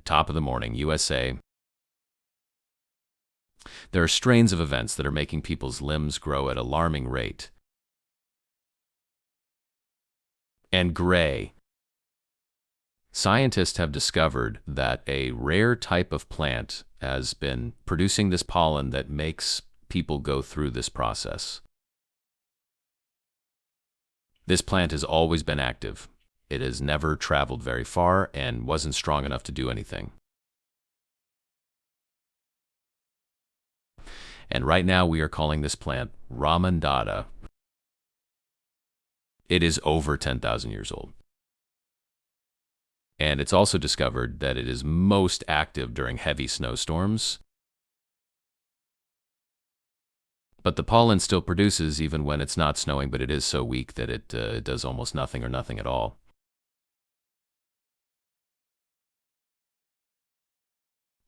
top of the morning, USA. There are strains of events that are making people's limbs grow at alarming rate. And gray. Scientists have discovered that a rare type of plant has been producing this pollen that makes people go through this process. This plant has always been active. It has never traveled very far and wasn't strong enough to do anything. And right now we are calling this plant Ramandata. It is over 10,000 years old. And it's also discovered that it is most active during heavy snowstorms. But the pollen still produces even when it's not snowing, but it is so weak that it does almost nothing or nothing at all.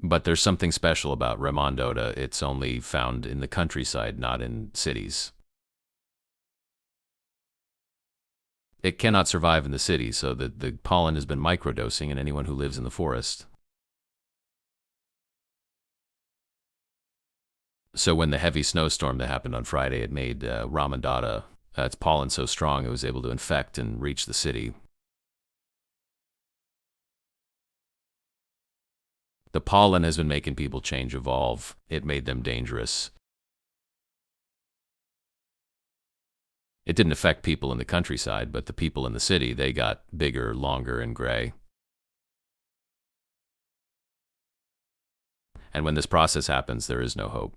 But there's something special about Ramandota. It's only found in the countryside, not in cities. It cannot survive in the city, so the pollen has been microdosing in anyone who lives in the forest. So when the heavy snowstorm that happened on Friday, it made Ramandata, its pollen so strong it was able to infect and reach the city. The pollen has been making people change, evolve. It made them dangerous. It didn't affect people in the countryside, but the people in the city, they got bigger, longer, and gray. And when this process happens, there is no hope.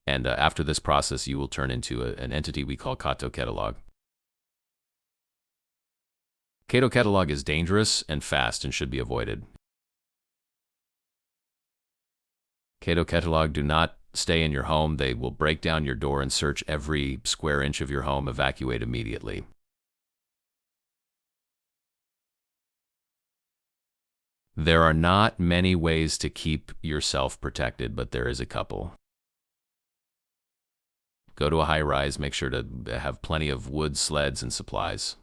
And after this process, you will turn into an entity we call catocalog. Catocalog is dangerous and fast and should be avoided. Catocalog do not stay in your home. They will break down your door and search every square inch of your home. Evacuate immediately. There are not many ways to keep yourself protected, but there is a couple. Go to a high-rise. Make sure to have plenty of wood, sleds, and supplies.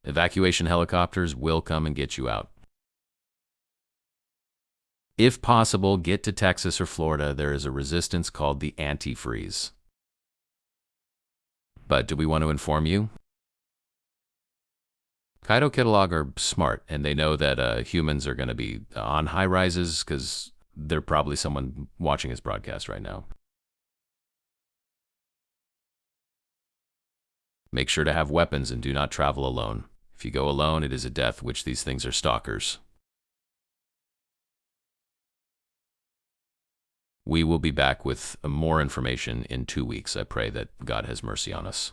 Evacuation helicopters will come and get you out. If possible, get to Texas or Florida. There is a resistance called the antifreeze. But do we want to inform you? Catocalog are smart, and they know that humans are going to be on high rises because there's probably someone watching this broadcast right now. Make sure to have weapons and do not travel alone. If you go alone, it is a death, which these things are stalkers. We will be back with more information in 2 weeks. I pray that God has mercy on us.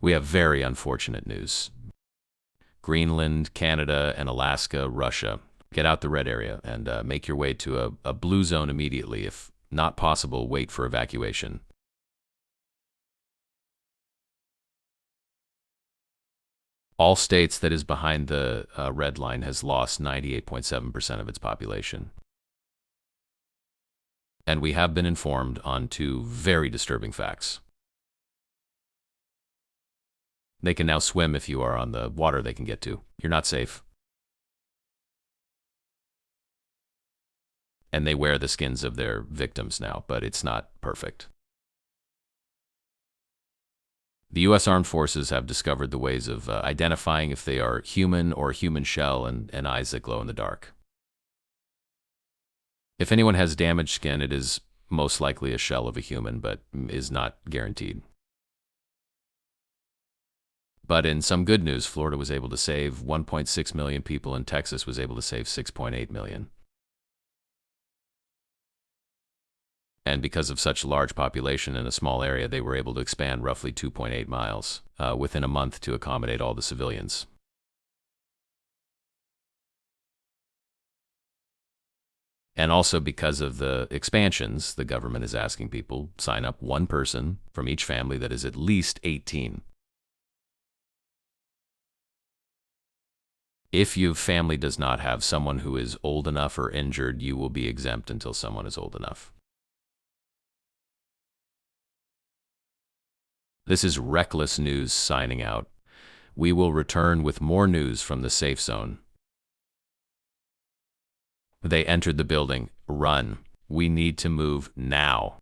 We have very unfortunate news. Greenland, Canada, and Alaska, Russia. Get out the red area and make your way to a blue zone immediately. If not possible, wait for evacuation. All states that is behind the red line has lost 98.7% of its population. And we have been informed on 2 very disturbing facts. They can now swim if you are on the water they can get to. You're not safe. And they wear the skins of their victims now, but it's not perfect. The U.S. Armed Forces have discovered the ways of identifying if they are human or human shell and eyes that glow in the dark. If anyone has damaged skin, it is most likely a shell of a human, but is not guaranteed. But in some good news, Florida was able to save 1.6 million people, and Texas was able to save 6.8 million. And because of such a large population in a small area, they were able to expand roughly 2.8 miles within a month to accommodate all the civilians. And also because of the expansions, the government is asking people sign up 1 person from each family that is at least 18. If your family does not have someone who is old enough or injured, you will be exempt until someone is old enough. This is Reckless News signing out. We will return with more news from the safe zone. They entered the building. Run. We need to move now.